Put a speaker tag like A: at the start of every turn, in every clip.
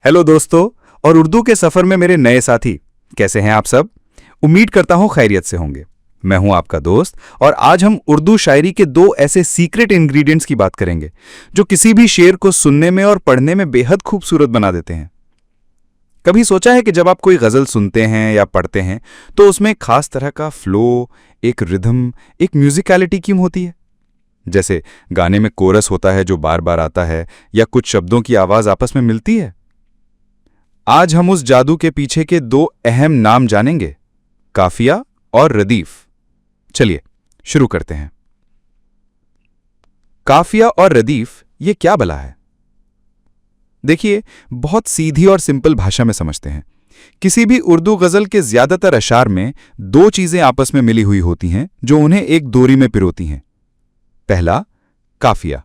A: Hello दोस्तों, और उर्दू के सफर में मेरे नए साथी, कैसे हैं आप सब? उम्मीद करता हूं खैरियत से होंगे। मैं हूं आपका दोस्त, और आज हम उर्दू शायरी के दो ऐसे सीक्रेट इंग्रेडिएंट्स की बात करेंगे जो किसी भी शेर को सुनने में और पढ़ने में बेहद खूबसूरत बना देते हैं। कभी सोचा है कि जब आप कोई गजल सुनते हैं या पढ़ते हैं तो उसमें एक खास तरह का फ्लो, एक रिदम, एक म्यूजिकलिटी क्यों होती है? जैसे गाने में कोरस होता है जो बार बार आता है, या कुछ शब्दों की आवाज आपस में मिलती है। आज हम उस जादू के पीछे के दो अहम नाम जानेंगे, काफिया और रदीफ। चलिए शुरू करते हैं। काफिया और रदीफ ये क्या बला है? देखिए, बहुत सीधी और सिंपल भाषा में समझते हैं। किसी भी उर्दू गजल के ज्यादातर अशार में दो चीजें आपस में मिली हुई होती हैं जो उन्हें एक डोरी में पिरोती हैं। पहला, काफिया।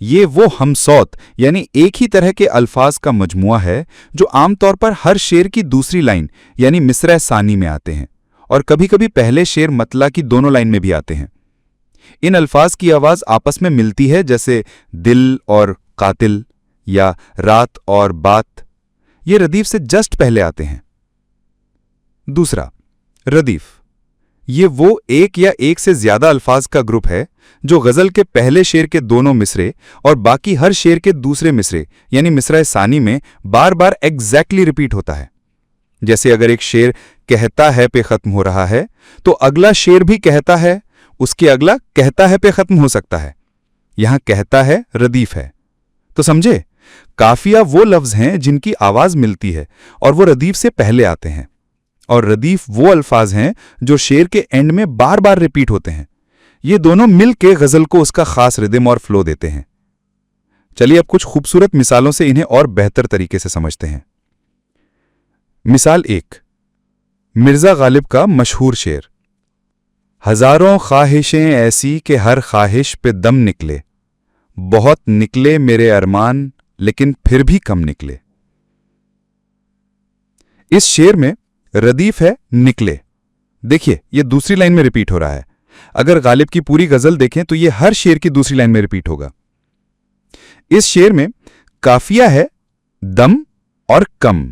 A: ये वो हमसौत यानी एक ही तरह के अल्फाज का मजमुआ है जो आमतौर पर हर शेर की दूसरी लाइन यानी मिसरा सानी में आते हैं, और कभी कभी पहले शेर मतला की दोनों लाइन में भी आते हैं। इन अल्फाज की आवाज आपस में मिलती है, जैसे दिल और कातिल या रात और बात। ये रदीफ से जस्ट पहले आते हैं। दूसरा, रदीफ। ये वो एक या एक से ज्यादा अल्फाज का ग्रुप है जो गजल के पहले शेर के दोनों मिसरे और बाकी हर शेर के दूसरे मिसरे यानी मिसरा सानी में बार बार एग्जैक्टली रिपीट होता है। जैसे अगर एक शेर कहता है पे खत्म हो रहा है तो अगला शेर भी कहता है, उसके अगला कहता है पे खत्म हो सकता है। यहां कहता है रदीफ है। तो समझे, काफिया वो लफ्ज हैं जिनकी आवाज मिलती है और वो रदीफ से पहले आते हैं, और रदीफ वो अल्फाज हैं जो शेर के एंड में बार बार रिपीट होते हैं। ये दोनों मिलके गजल को उसका खास रिदम और फ्लो देते हैं। चलिए अब कुछ खूबसूरत मिसालों से इन्हें और बेहतर तरीके से समझते हैं। मिसाल एक, मिर्जा गालिब का मशहूर शेर, हजारों ख्वाहिशें ऐसी कि हर ख्वाहिश पे दम निकले, बहुत निकले मेरे अरमान लेकिन फिर भी कम निकले। इस शेर में रदीफ है निकले। देखिए, ये दूसरी लाइन में रिपीट हो रहा है। अगर गालिब की पूरी गजल देखें तो ये हर शेर की दूसरी लाइन में रिपीट होगा। इस शेर में काफिया है दम और कम।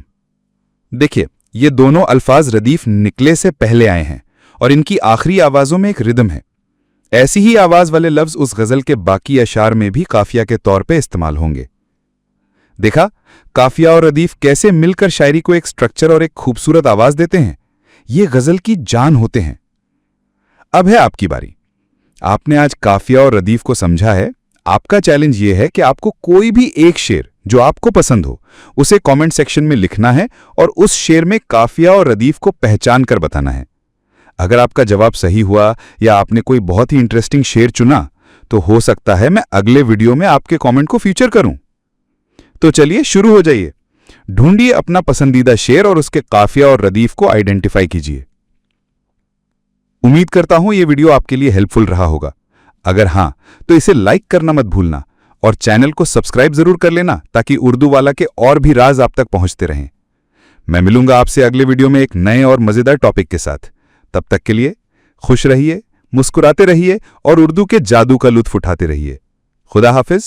A: देखिए, ये दोनों अल्फाज रदीफ निकले से पहले आए हैं और इनकी आखिरी आवाजों में एक रिदम है। ऐसी ही आवाज वाले लफ्ज उस गजल के बाकी अशार में भी काफिया के तौर पे इस्तेमाल होंगे। देखा, काफिया और रदीफ कैसे मिलकर शायरी को एक स्ट्रक्चर और एक खूबसूरत आवाज देते हैं। ये गजल की जान होते हैं। अब है आपकी बारी। आपने आज काफिया और रदीफ को समझा है। आपका चैलेंज ये है कि आपको कोई भी एक शेर जो आपको पसंद हो उसे कमेंट सेक्शन में लिखना है और उस शेर में काफिया और रदीफ को पहचान कर बताना है। अगर आपका जवाब सही हुआ या आपने कोई बहुत ही इंटरेस्टिंग शेर चुना तो हो सकता है मैं अगले वीडियो में आपके कमेंट को फीचर करूं। तो चलिए शुरू हो जाइए। ढूंढिए अपना पसंदीदा शेर और उसके काफिया और रदीफ को आइडेंटिफाई कीजिए। उम्मीद करता हूं यह वीडियो आपके लिए हेल्पफुल रहा होगा। अगर हां तो इसे लाइक करना मत भूलना और चैनल को सब्सक्राइब जरूर कर लेना ताकि उर्दू वाला के और भी राज आप तक पहुंचते रहें। मैं मिलूंगा आपसे अगले वीडियो में एक नए और मजेदार टॉपिक के साथ। तब तक के लिए खुश रहिए, मुस्कुराते रहिए और उर्दू के जादू का लुत्फ उठाते रहिए। खुदा हाफिज।